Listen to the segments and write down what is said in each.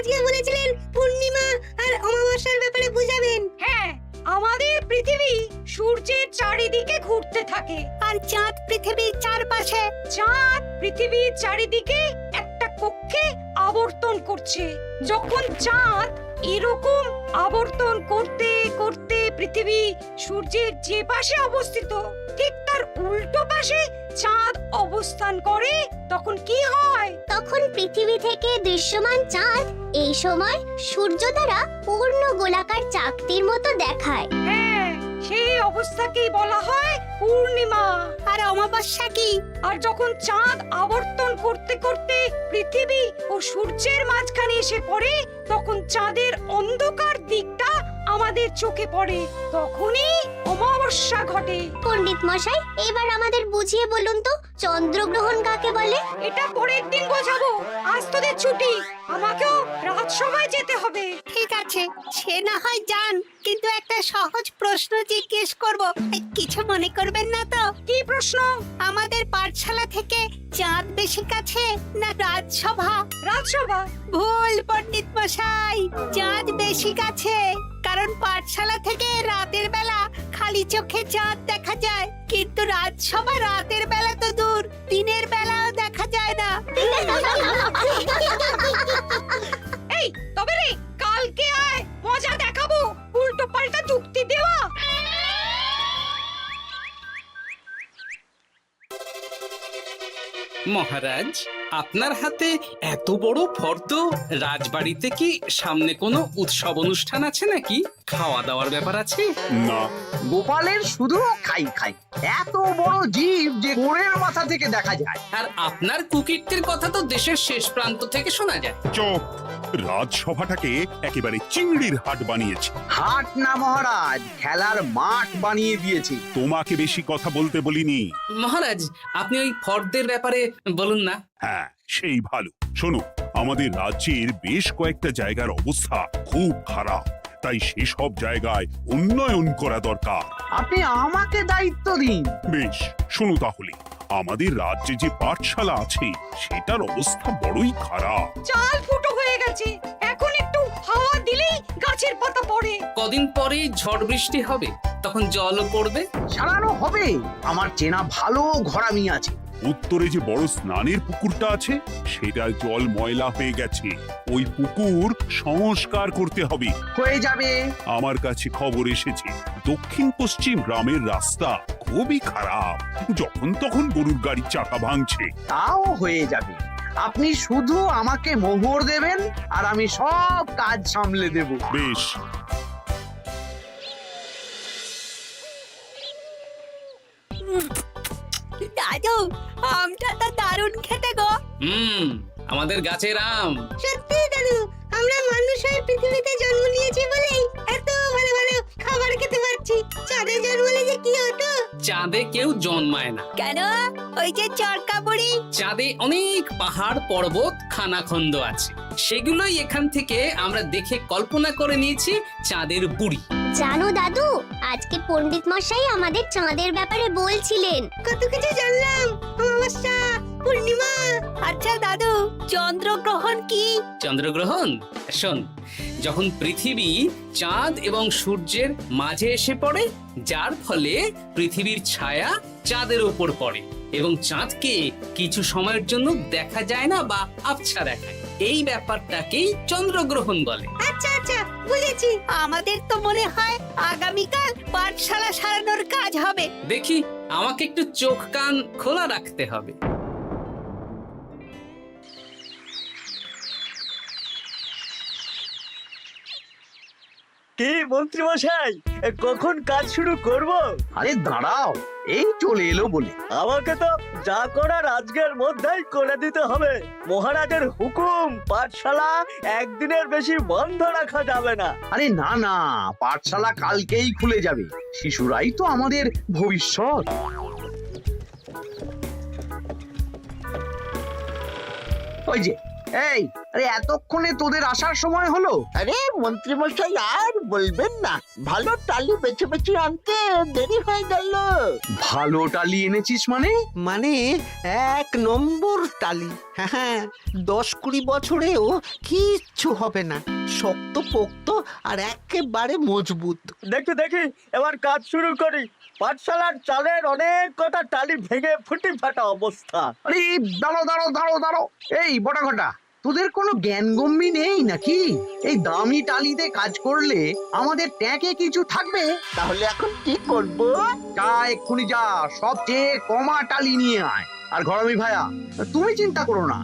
আজকে বলেছিলেন পূর্ণিমা আর অমাবস্যার ব্যাপারে বুঝাবেন। হ্যাঁ, আমাদের পৃথিবী সূর্যের চারিদিকে ঘুরতে থাকে, আর চাঁদ পৃথিবীর চারপাশে। চাঁদ পৃথিবীর চারিদিকে একটা কক্ষে আবর্তন করছে। যখন চাঁদ এরকম আবর্তন করতে করতে পৃথিবী সূর্যের যে পাশে অবস্থিত ঠিক তার উল্টো পাশে চাঁদ অবস্থান করে, তখন কি হয়? তখন পৃথিবী থেকে দৃশ্যমান চাঁদ এই সময় সূর্য দ্বারা পূর্ণ গোলাকার চাকতির মতো দেখায়। হ্যাঁ, সেই অবস্থাকেই বলা হয় পূর্ণিমা। আর অমাবস্যা কি? আর যখন চাঁদ আবর্তন করতে করতে পৃথিবী ও সূর্যের মাঝখানে এসে পড়ে, তখন চাঁদের অন্ধকার দিকটা আমাদের চোখে পড়ে, তখনই অমাবস্যা ঘটে। পণ্ডিত মশাই, এবার আমাদের বুঝিয়ে বলুন তো চন্দ্রগ্রহণ কাকে বলে? এটা পরের দিন বোঝাবো, আজ তোদের ছুটি, আমাকেও রাজসভায় যেতে হবে। ঠিক আছে, সে না হয় যান, কিন্তু একটা সহজ প্রশ্ন জিজ্ঞেস করব, কিছু মনে করবেন না তো? কি প্রশ্ন? আমাদের পাঠশালা থেকে চাঁদ বেশি কাছে না রাজসভা? রাজসভা? ভুল পণ্ডিত মশাই, চাঁদ বেশি কাছে, কারণ পাঠশালা থেকে রাতের বেলা খালি চোখে চাঁদ দেখা যায়, কিন্তু রাজসভা রাতের বেলা তো দূর, দিনের বেলাও দেখা যায় না। এই তবে রে, কালকে আয়, মজা দেখাবো, উল্টো পাল্টা যুক্তি দেওয়া। মহারাজ, আপনার হাতে এত বড় ফর্দ, রাজবাড়িতে কি সামনে কোনো উৎসব অনুষ্ঠান আছে নাকি? খাওয়া দাওয়ার ব্যাপার আছে? না, গোপালের শুধু খাই খাই, এত বড় জীব যে কোণের মাথা থেকে দেখা যায়। আর আপনার কুকীর্তির কথা তো দেশের শেষ প্রান্ত থেকে শোনা যায়। চুপ! রাজসভাটাকে একেবারে চিংড়ির হাট বানিয়েছে। হাট না মহারাজ, খেলার মাঠ বানিয়ে দিয়েছি। তোমাকে বেশি কথা বলতে বলিনি। মহারাজ, আপনি ওই ফর্দের ব্যাপারে বলুন না। হ্যাঁ, সেই ভালো। শোনো, আমাদের রাজ্যের বেশ কয়েকটা জায়গার অবস্থা খুব খারাপ, তাই সেসব জায়গায় উন্নয়ন করা দরকার। আপনি আমাকে দায়িত্ব দিন। বেশ, শোনো তাহলে, আমাদের রাজ্যে যে পাঠশালা আছে সেটার অবস্থা বড়ই খারাপ। চাল ফুটো হয়ে গেছে, এখন একটু হাওয়া দিলেই গাছের পাতা পড়ে। কদিন পরেই ঝড় বৃষ্টি হবে, তখন জলও পড়বে। সারানো হবে, আমার চেনা ভালো ঘরামি আছে। উত্তরে যে বড় স্নানের পুকুরটা আছে সেটার জল ময়লা হয়ে গেছে, ওই পুকুর সংস্কার করতে হবে। হয়ে যাবে। আমার কাছে খবর এসেছে দক্ষিণ পশ্চিম গ্রামের রাস্তা খুবই খারাপ, যখন তখন গরুর গাড়ির চাকা ভাঙছে। তাও হয়ে যাবে, আপনি শুধু আমাকে মোহর দেবেন আর আমি সব কাজ সামলে দেব। বেশ, দাদু, আমটা তো দারুণ খেতে গো। আমাদের গাছের আম। সত্যি দাদু, আমরা মানুষ হয়ে পৃথিবীতে জন্ম নিয়েছি বলেই এত ভালো ভালো খাবার খেতে পারছি। চাঁদে জন্মলে যে কি হতো? চাঁদে কেউ জন্মায় না। কেন? ওই যে চরকা বুড়ি। চাঁদে অনেক পাহাড় পর্বত খানাখন্দ আছে, সেগুলোই এখান থেকে আমরা দেখে কল্পনা করে নিয়েছি চাঁদের বুড়ি। জানো দাদু, আজকে পণ্ডিত মশাই আমাদের চাঁদের ব্যাপারে বলছিলেন। কত কিছু জানলাম, অমাবস্যা, পূর্ণিমা। আচ্ছা দাদু, চন্দ্রগ্রহণ কি? চন্দ্রগ্রহণ? শোন, যখন পৃথিবী চাঁদ এবং সূর্যের মাঝে এসে পড়ে, যার ফলে পৃথিবীর ছায়া চাঁদের উপর পড়ে এবং চাঁদকে কিছু সময়ের জন্য দেখা যায় না বা আবছা দেখায়, এই ব্যাপারটাকেই চন্দ্রগ্রহণ বলে। আচ্ছা আচ্ছা, বুঝেছি। আমাদের তো মনে হয় আগামীকাল পাঠশালা সারানোর কাজ হবে। দেখি, আমাকে একটু চোখ কান খোলা রাখতে হবে। কি মন্ত্রী মশাই, কখন কাজ শুরু করব? আরে দাঁড়াও, এই চলে এলো বলে। আমাকে তো যা করার আজকের মধ্যেই করে দিতে হবে। মহারাজের হুকুম, পাঠশালা একদিনের বেশি বন্ধ রাখা যাবে না। আরে না না, পাঠশালা কালকেই খুলে যাবে, শিশুরাই তো আমাদের ভবিষ্যৎ। ওই যে এই আরে এতক্ষণে তোদের আসার সময় হলো? আরে মন্ত্রী মশাই আর বলবেন না, ভালো টালি বেছে বেছে আনতে দেরি হয়ে গেল। ভালো টালি এনেছিস মানে? মানে 1 নম্বর টালি। হ্যাঁ, 10-20 বছরেও কিচ্ছু হবে না, শক্ত পোক্ত আর একেবারে মজবুত। দেখি দেখি এবার কাজ শুরু করি। পাঠশালার চালের অনেক কটা টালি ভেঙে ফুটি ফাটা অবস্থা। আরে দাঁড়ো। এই বটা ঘটা, তোদের কোনো জ্ঞানগম্যি নেই নাকি? এই দামি টালিতে কাজ করলে আমাদের ট্যাঁকে কিছু থাকবে? তাহলে এখন কি করব? যা এক্ষুনি যা, সবচেয়ে কমা টালি নিয়ে আয়। আর ঘরামি ভাইয়া, তুমি চিন্তা করো না,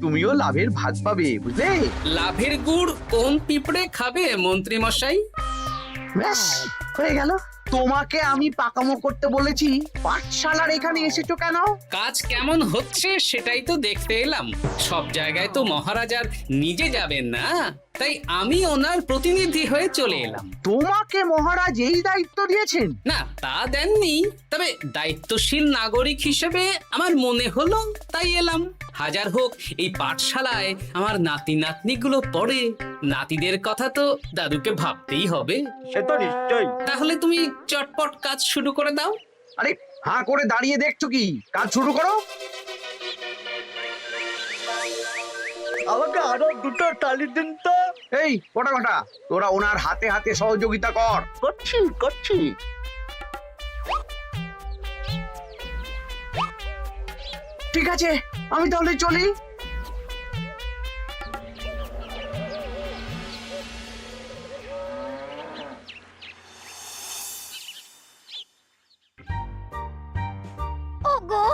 তুমিও লাভের ভাগ পাবে, বুঝলে? লাভের গুড় কোন পিঁপড়ে খাবে মন্ত্রী মশাই? ব্যাস হয়ে গেল। তোমাকে আমি পাকামো করতে বলেছি, পাঠশালার এখানে এসেছো কেন? কাজ কেমন হচ্ছে সেটাই তো দেখতে এলাম। সব জায়গায় তো মহারাজার নিজে যাবেন না, তাই আমি ওনার প্রতিনিধি হয়ে চলে এলাম। তোমাকে মহারাজ এই দায়িত্ব দিয়েছেন? না, তা দেননি, তবে দায়িত্বশীল নাগরিক হিসেবে আমার মনে হলো তাই এলাম। হাজার হোক এই পাঠশালায় আমার নাতি নাতনিগুলো পড়ে, নাতিদের কথা তো দাদুকে ভাবতেই হবে। সে তো নিশ্চয়ই। তাহলে তুমি চটপট কাজ শুরু করে দাও। আরে হাঁ করে দাঁড়িয়ে দেখছো কি? কাজ শুরু করো। আমাকে আরো দুটো টালি দিন তো। এই কটা কটা, তোরা ওনার হাতে হাতে সহযোগিতা কর। করছি। ঠিক আছে, আমি তাহলে চলি। ওগো,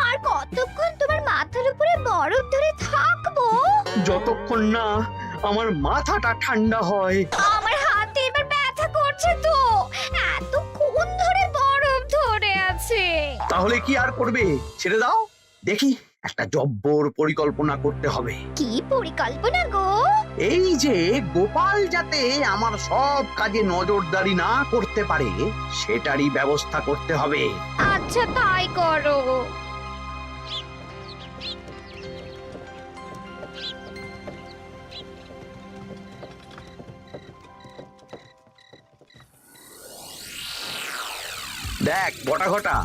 আর কতক্ষণ তোমার মাথার উপরে বরফ ধরে থাকবো? যতক্ষণ না আমার মাথাটা ঠান্ডা হয়। আমার হাতে এবার ব্যথা করছে তো, এতক্ষণ ধরে বরফ ধরে আছে। তাহলে কি আর করবে, ছেড়ে দাও। দেখি একটা জব্বর পরিকল্পনা করতে হবে। কি পরিকল্পনা গো? এই যে গোপাল যাতে আমার সব কাজে নজরদারি না করতে পারে, সেটারই ব্যবস্থা করতে হবে। আচ্ছা তাই করো। দেখ বটা ঘটা,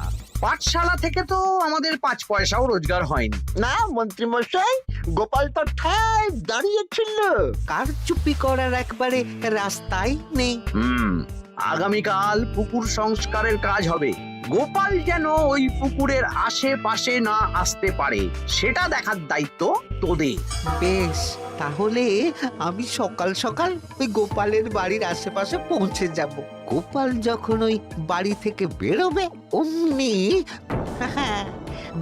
পাঠশালা থেকে তো আমাদের 5 পয়সাও রোজগার হয়নি। না মন্ত্রী মশাই, গোপাল তো ঠায় দাঁড়িয়েছিল। কারচুপি করার একবারে রাস্তাই নেই। আগামীকাল পুকুর সংস্কারের কাজ হবে। গোপাল যেন ওই পুকুরের আশেপাশে না আসতে পারে, সেটা দেখার দায়িত্ব তোদের। বেশ, তাহলে আমি সকাল সকাল ওই গোপালের বাড়ির আশেপাশে পৌঁছে যাব। গোপাল যখন ওই বাড়ি থেকে বেরোবে অমনি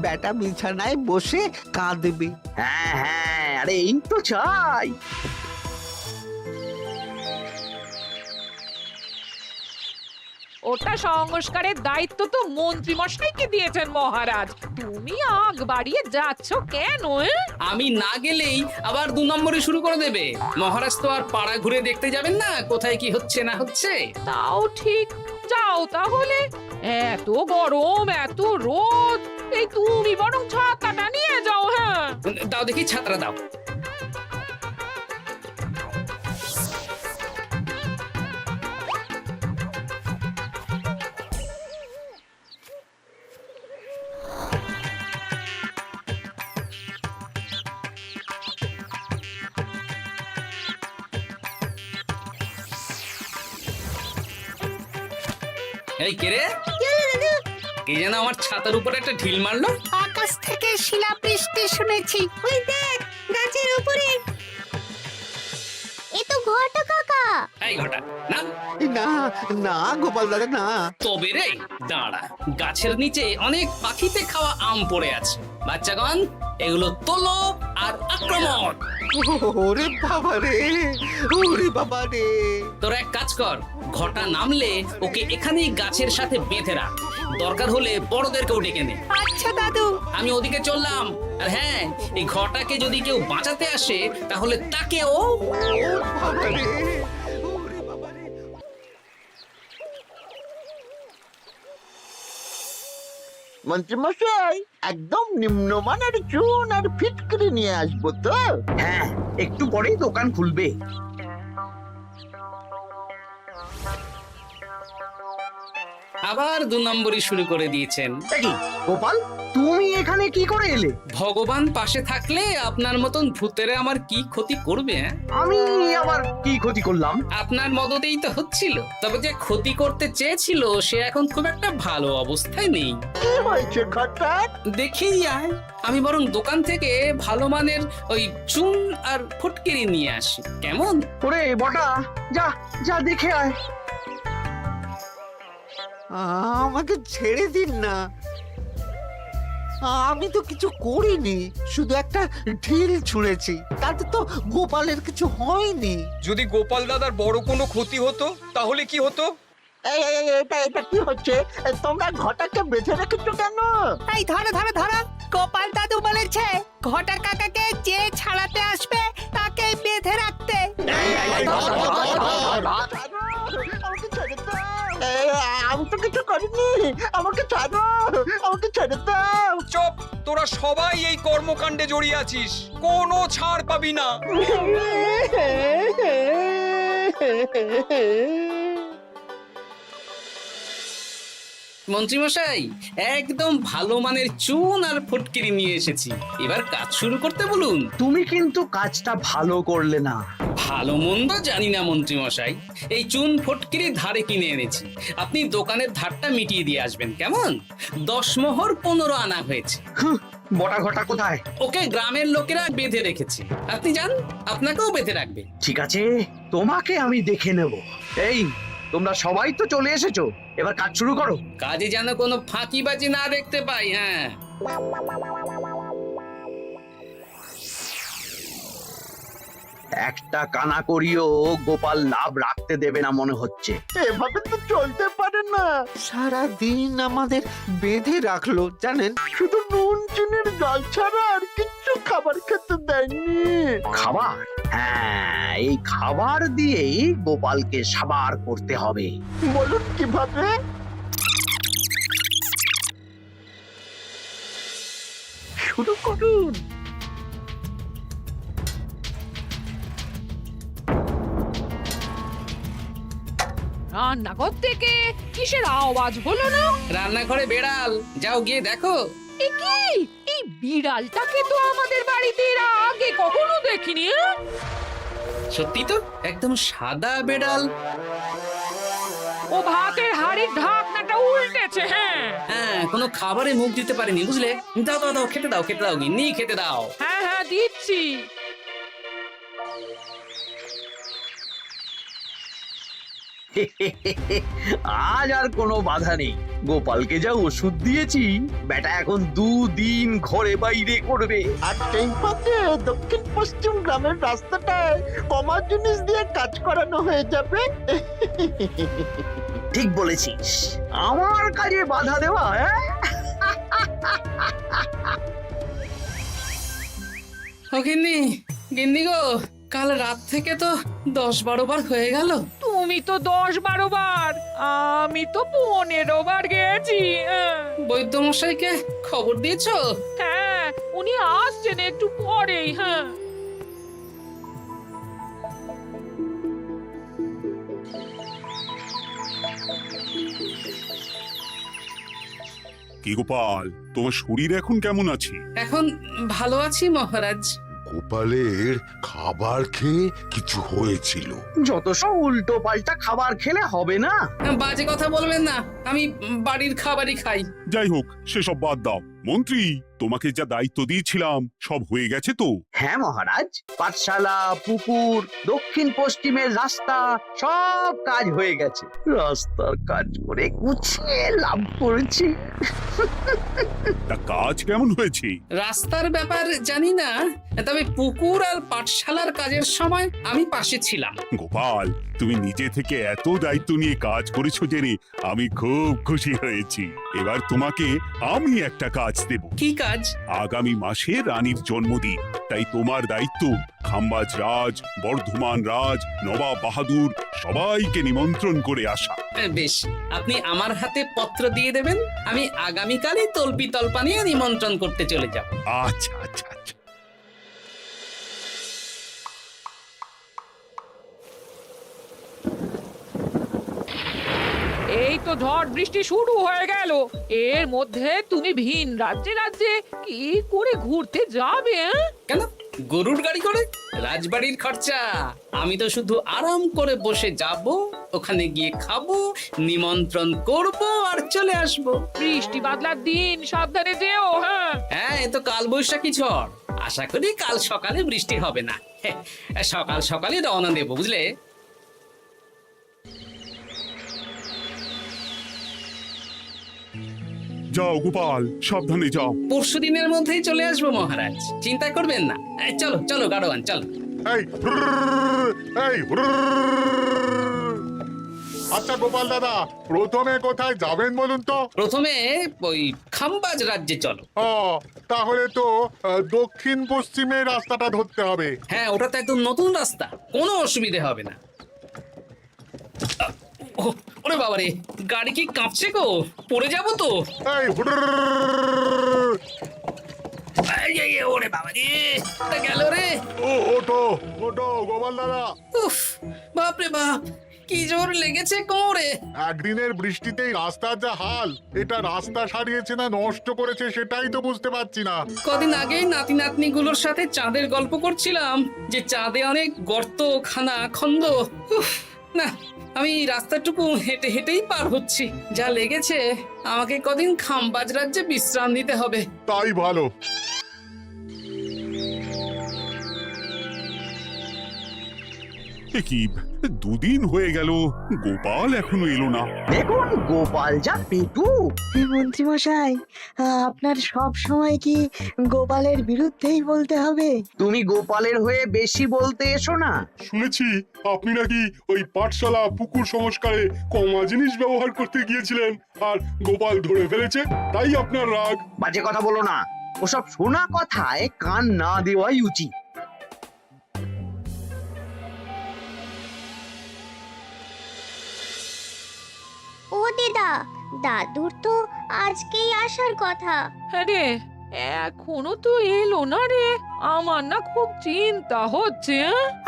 বেটা বিছানায় বসে কাঁদবে। হ্যাঁ, আরে এই তো চাই। ওটা সংস্কারের দায়িত্ব তো মন্ত্রী মশাইকে দিয়েছেন মহারাজ। তুমি আগ বাড়িয়ে যাচ্ছ কেন? আমি না গেলেই আবার 2 নম্বরে শুরু করে দেবে। মহারাজ তো আর পাড়া ঘুরে দেখতে যাবেন না কোথায় কি হচ্ছে না হচ্ছে। তাও ঠিক, যাও তাহলে। এত গরম, এত রোদ, এই তুমি বরং ছাতাটা নিয়ে যাও। হ্যাঁ, দাও দেখি ছাত্রা দাও। এই কে রে? কে যেন আমার ছাতার উপরে একটা ঢিল মারলো? আকাশ থেকে শিলাবৃষ্টি শুনেছি। ওই দেখ গাছের উপরে। এ তো ঘটা কাকা। এই ঘটা না, না না গোপাল দাদা না। তবে রে দাঁড়া, গাছের নিচে অনেক পাখিতে খাওয়া আম পড়ে আছে। বাচ্চাগণ, এগুলো তোলো আর আক্রমণ। ওরে বাবা রে, ওরে বাবা রে। তোরা এক কাজ কর, ঘটা নামলে ওকে এখানেই গাছের সাথে বেঁধে রাখ। দরকার হলে বড়দেরকেও ডেকে নে। আচ্ছা দাদু। আমি ওদিকে চললাম। আর হ্যাঁ, এই ঘটাকে যদি কেউ বাঁচাতে আসে তাহলে তাকেও। বাবা রে, ওরে বাবা রে। মন্ত্রীমশাই একদম নিম্নমানের চুন আর ফিটকিরি নিয়ে আসবো তো। হ্যাঁ, একটু পরেই দোকান খুলবে। আবার 2 নম্বরই শুরু করে দিয়েছেন। এ কি, গোপাল তুমি এখানে কি করে এলে? ভগবান পাশে থাকলে আপনার মতন ভূতেরা আমার কি ক্ষতি করবে? হ্যাঁ? আমি আবার কি ক্ষতি করলাম? আপনার মদতেই তো হচ্ছিল। তবে যে ক্ষতি করতে চেয়েছিল সে এখন খুব একটা ভালো অবস্থায় নেই। কি হয়েছে ঘটাৎ? দেখেই আয়। আমি বরং দোকান থেকে ভালো মানের ওই চুন আর ফটকিরি নিয়ে আসি, কেমন? ওরে বটা, যা যা দেখে আয়। আমাকে ছেড়ে দিন না, আমি তো কিছু করিনি, শুধু একটা ঢিল ছুঁড়েছি, তাতে তো গোপালের কিছু হয়নি। যদি গোপাল দাদার বড় কোনো ক্ষতি হতো তাহলে কি হতো? এটা কি হচ্ছে? তোমরা ঘটাকে বেঁধে রেখেছো কেন? এই ধরো ধরো ধরো, গোপাল দাদু বলেছে ঘটা কাকাকে যে ছাড়াতে আসবে তাকে বেঁধে রাখতে। আমাকে ছেড়ে দাও। আমি তো কিছু করিনি, আমাকে ছাড়ো, আমাকে ছেড়ে দাও। চুপ, তোরা সবাই এই কর্মকাণ্ডে জড়িয়ে আছিস, কোনো ছাড় পাবি না। মন্ত্রীমশাই, একদম ভালো মানের চুন আর ফটকিরি নিয়ে এসেছি, এবার কাজ শুরু করতে বলুন। তুমি কিন্তু কাজটা ভালো করলে না। ভালো মন্দ জানি না মন্ত্রীমশাই, এই চুন ফটকিরি ধারে কিনে এনেছি, আপনি দোকানের ধারটা মিটিয়ে দিয়ে আসবেন, কেমন? 10 মোহর 15 আনা হয়েছে। বটা ঘটা কোথায়? ওকে গ্রামের লোকেরা বেঁধে রেখেছে, আপনি যান, আপনাকেও বেঁধে রাখবে। ঠিক আছে, তোমাকে আমি দেখে নেব। এই, তোমরা সবাই তো চলে এসেছো, এবার কাজ শুরু করো। কাজে যেন কোনো ফাঁকিবাজি না দেখতে পাই। হ্যাঁ, একটা কানা করিও গোপাল লাভ রাখতে দেবে না মনে হচ্ছে। এভাবে তো চলতে পারে না। সারা দিন আমাদের বেঁধে রাখলো জানেন। শুধু নুন চিনির জল ছাড়া আর কিচ্ছু খাবার খেতে দেয়নি। খাবার? হ্যাঁ, এই খাবার দিয়েই গোপালকে সাবার করতে হবে। বলুন কিভাবে? শুরু করুন। রান্নাঘর থেকে কিসের আওয়াজ হলো না? রান্নাঘরে বেড়াল, যাও গিয়ে দেখো। এ কি? এই বিড়ালটাকে তো আমাদের বাড়িতে এর আগে কখনো দেখিনি। সত্যি তো, একদম সাদা বেড়াল। ও ভাতের হাড়ির ঢাকনাটা উল্টেছে। হ্যাঁ হ্যাঁ, কোনো খাবারে মুখ দিতে পারেনি, বুঝলে? দাও দাও দাও, খেতে দাও, খেতে দাও, গিন্নি খেতে দাও। হ্যাঁ হ্যাঁ, দিচ্ছি। আজ আর কোনো বাধা নেই। গোপালকে যা ওষুধ দিয়েছি, বেটা এখন 2 দিন ঘরে বাইরে করবে। আর সেই পথে দক্ষিণ পশ্চিম গ্রামের রাস্তাটায় কমা জিনিস দিয়ে কাজ করানো হয়ে যাবে। ঠিক বলেছিস, আমার কাজে বাধা দেওয়া। হ্যাঁ, ও গিন্নি, গিন্নি গো, কাল রাত থেকে তো 10-12 বার হয়ে গেল। তুমি তো 10-12 বার, আমি তো 15 বার গেছি। বৈদ্যমশাইকে খবর দিয়েছো? হ্যাঁ, উনি আসছেন একটু পরেই। হ্যাঁ, কি গোপাল, তোমার শরীর এখন কেমন আছে? এখন ভালো আছি মহারাজ। গোপালের খাবার খেয়ে কিছু হয়েছিল। যত সব উল্টো পাল্টা খাবার খেলে হবে না। বাজে কথা বলবেন না, আমি বাড়ির খাবারই খাই। যাই হোক, সেসব বাদ দাও। মন্ত্রী, তোমাকে যা দায়িত্ব দিয়েছিলাম সব হয়ে গেছে তো? হ্যাঁ মহারাজ, পাঠশালা, পুকুর, দক্ষিণ পশ্চিমের রাস্তা সব কাজ হয়ে গেছে। রাস্তার কাজ করে গুছিয়ে লাভ করেছি। তা কাজ কেমন হয়েছে? রাস্তার ব্যাপার জানি না, তবে পুকুর আর পাঠশালার কাজের সময় আমি পাশে ছিলাম। গোপাল, তুমি নিজে থেকে এত দায়িত্ব নিয়ে কাজ করেছো জেনে আমি খুব খুশি হয়েছি। এবার তোমাকে আমি একটা কাজ দেব। কি কাজ? আগামী মাসে রানীর জন্মদিন, তাই তোমার দায়িত্ব খাম্বাজ রাজ, বর্ধমান রাজ, নবাব বাহাদুর সবাইকে নিমন্ত্রণ করে আসা। বেশ, আপনি আমার হাতে পত্র দিয়ে দেবেন, আমি আগামীকালই তল্পি তল্পা নিয়ে নিমন্ত্রণ করতে চলে যাব। আচ্ছা আচ্ছা আচ্ছা। এই তো ঝড় বৃষ্টি শুরু হয়ে গেল, এর মধ্যে তুমি ভিন রাজ্যে রাজ্যে কি করে ঘুরতে যাবে? কেন, গরুর গাড়ি করে? রাজবাড়ির খরচা। আমি তো শুধু আরাম করে বসে যাব, ওখানে গিয়ে খাবো, নিমন্ত্রণ করব আর চলে আসব। বৃষ্টি বাদলার দিন, সাবধানে যেও। হ্যাঁ, হ্যাঁ, এ তো কাল বৈশাখী ঝড়, আশা করি কাল সকালে বৃষ্টি হবে না। সকাল সকালে রওনা দেবো, বুঝলে? যাও গোপাল, সাবধানে যাও। পরশু দিনের মধ্যেই চলে আসবো মহারাজ, চিন্তা করবেন না। চলো চলো গাড়োয়ান, চলো। এই এই আচ্ছা গোপাল দাদা, প্রথমে কোথায় যাবেন বলুন তো? প্রথমে ওই খাম্বাজ রাজ্যে চলো। ও, তাহলে তো দক্ষিণ পশ্চিমে রাস্তাটা ধরতে হবে। হ্যাঁ, ওটা তো একদম নতুন রাস্তা, কোনো অসুবিধে হবে না। ওরে বাবারে, গাড়ি কি কাঁপছে গো, পড়ে যাবো তো। এই ওরে বাবারে, গেল রে। ও ওটো ওটো গোপাল দাদা। উফ, বাপরে বাপ, কি জোর লেগেছে কোমরে। একদিনের বৃষ্টিতেই রাস্তার যা হাল, এটা রাস্তা সারিয়েছে না নষ্ট করেছে সেটাই তো বুঝতে পারছি না। কদিন আগেই নাতি নাতনি গুলোর সাথে চাঁদের গল্প করছিলাম, যে চাঁদে অনেক গর্ত, খানা, খন্দ। উফ, না, আমি রাস্তাটুকু হেঁটে হেঁটেই পার হচ্ছি। যা লেগেছে, আমাকে কদিন খাম্বাজ রাজ্যে বিশ্রাম নিতে হবে। তাই ভালো। এ কি, দুদিন হয়ে গেল গোপাল এখনো এলো না। দেখুন গোপাল যা পেটু। মন্ত্রী মশাই, আপনার সব সময় কি গোপালের বিরুদ্ধেই বলতে হবে? তুমি গোপালের হয়ে বেশি বলতে এসো না। শুনেছি আপনি নাকি ওই পাঠশালা পুকুর সংস্কারে কমা জিনিস ব্যবহার করতে গিয়েছিলেন, আর গোপাল ধরে ফেলেছে, তাই আপনার রাগ। বাজে কথা বলো না, ওসব শোনা কথায় কান না দেওয়াই উচিত। ও দিদা, দাদুর তো আজকেই আসার কথা। হ্যাঁ রে, এখনো তো এলো না রে, আমার না খুব চিন্তা হচ্ছে।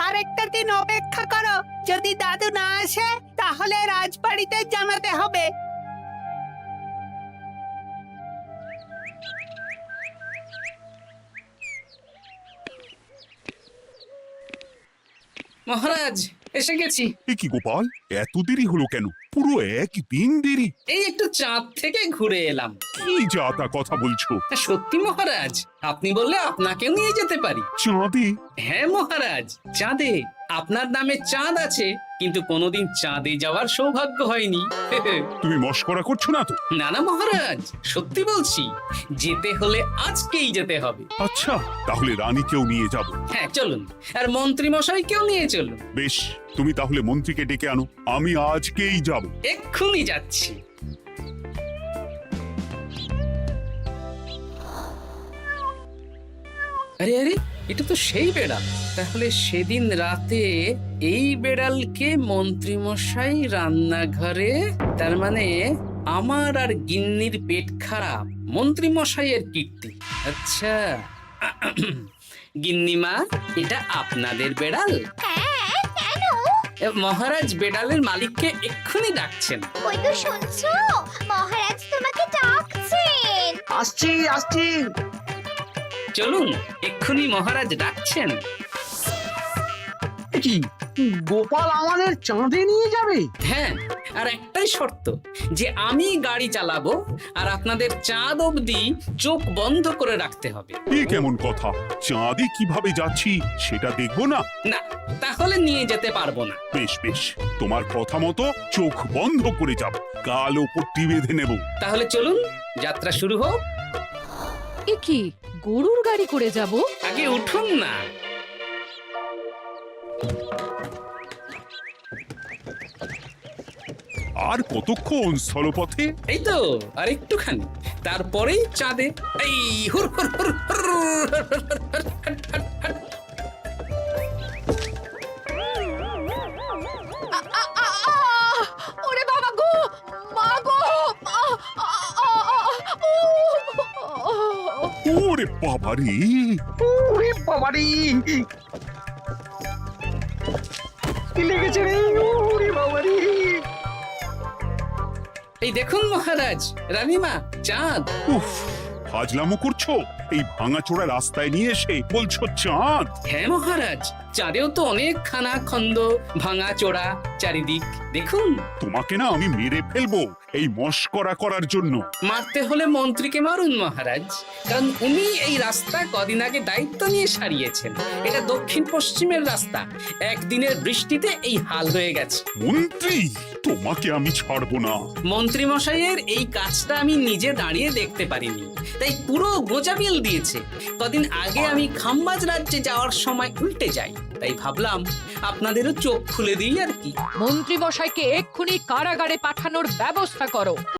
আরেকটা দিন অপেক্ষা করো, যদি দাদু না আসে তাহলে রাজবাড়িতে জানাতে হবে। মহারাজ, এসে গেছি। এ কি গোপাল, এত দেরি হলো কেন? পুরো একদিন দেরি। এই একটু চাঁদ থেকে ঘুরে এলাম। কি যা তা কথা বলছো? সত্যি মহারাজ, আপনি বললে আপনাকেও নিয়ে যেতে পারি। চাঁদে? হ্যাঁ মহারাজ, চাঁদে। আপনার নামে চাঁদ আছে, কিন্তু কোনোদিন চাঁদে যাওয়ার সৌভাগ্য হয়নি। তুমি মস্করা করছো না তো? না না মহারাজ, সত্যি বলছি, যেতে হলে আজকেই যেতে হবে। আচ্ছা, তাহলে রানীকেও নিয়ে যাব। হ্যাঁ চলুন, আর মন্ত্রী মশাইকেও নিয়ে চলুন। বেশ, তুমি তাহলে মন্ত্রীকে ডেকে আনো, আমি আজকেই যাব। এক্ষুনি যাচ্ছি। আরে আরে, এটা তো সেই বেড়াল। তাহলে সেদিন রাতে এই বেড়ালকে মন্ত্রী মশাই রান্নাঘরে, তার মানে আমার আর গিন্নির পেট খারাপ, মন্ত্রী মশাইয়ের কীর্তি। আচ্ছা, গিন্নিমা, এটা আপনাদের বেড়াল? হ্যাঁ, কেন? মহারাজ বেড়ালের মালিককে এক্ষুনি ডাকছেন। ওই তো শুনছো, মহারাজ তোমাকে ডাকছেন। আসছি আসছি। চলুন, এক্ষুনি মহারাজ ডাকছেন। কি, গোপাল আমাদের চাঁদে নিয়ে যাবে? হ্যাঁ, আর একটাই শর্ত, যে আমি গাড়ি চালাবো আর আপনাদের চাঁদ অবধি চোখ বন্ধ করে রাখতে হবে। এ কেমন কথা? চাঁদে কিভাবে যাচ্ছি সেটা দেখবো না? না, তাহলে নিয়ে যেতে পারবো না। বেশ বেশ, তোমার কথা মতো চোখ বন্ধ করে যাব, কালো পট্টি বেঁধে নেব। তাহলে চলুন, যাত্রা শুরু হোক। এ কি, গরুর গাড়ি করে যাব? আগে উঠুন না। আর কতক্ষণ স্থলপথে? এই তো আর একটুখানি, তারপরেই চাঁদে। এই হুর হুর হুর হুর, ওরে বাবা গো, ওরে বাবারে, ওরে বাবারি, কি লেগেছে রে? ওরে বাবারি, এই দেখুন মহারাজ, রানীমা, চাঁদ। উফ, ফাজলামো করছো? এই ভাঙাচোরা রাস্তায় নিয়ে এসে বলছো চাঁদ? হ্যাঁ মহারাজ, চাঁদেও তো অনেক খানা খন্দ, ভাঙা চোরা চারিদিক। দেখুন, তোমাকে না আমি মেরে ফেলবো এই মস্করা করার জন্য। মারতে হলে মন্ত্রীকে মারুন মহারাজ, কারণ উনি এই রাস্তা কদিন আগে দায়িত্ব নিয়ে সারিয়েছেন। এটা দক্ষিণ পশ্চিমের রাস্তা, একদিনের বৃষ্টিতে এই হাল হয়ে গেছে। মন্ত্রী, তোমাকে আমি ছাড়বো না। মন্ত্রী মশাইয়ের এই কাজটা আমি নিজে দাঁড়িয়ে দেখতে পারিনি, তাই পুরো গোজামিল দিয়েছে। কদিন আগে আমি খাম্বাজ রাজ্যে যাওয়ার সময় উল্টে যাই, তাই ভাবলাম আপনাদেরও চোখ খুলে দিই আর কি। মন্ত্রী মশাইকে এক্ষুনি কারাগারে পাঠানোর ব্যবস্থা করো।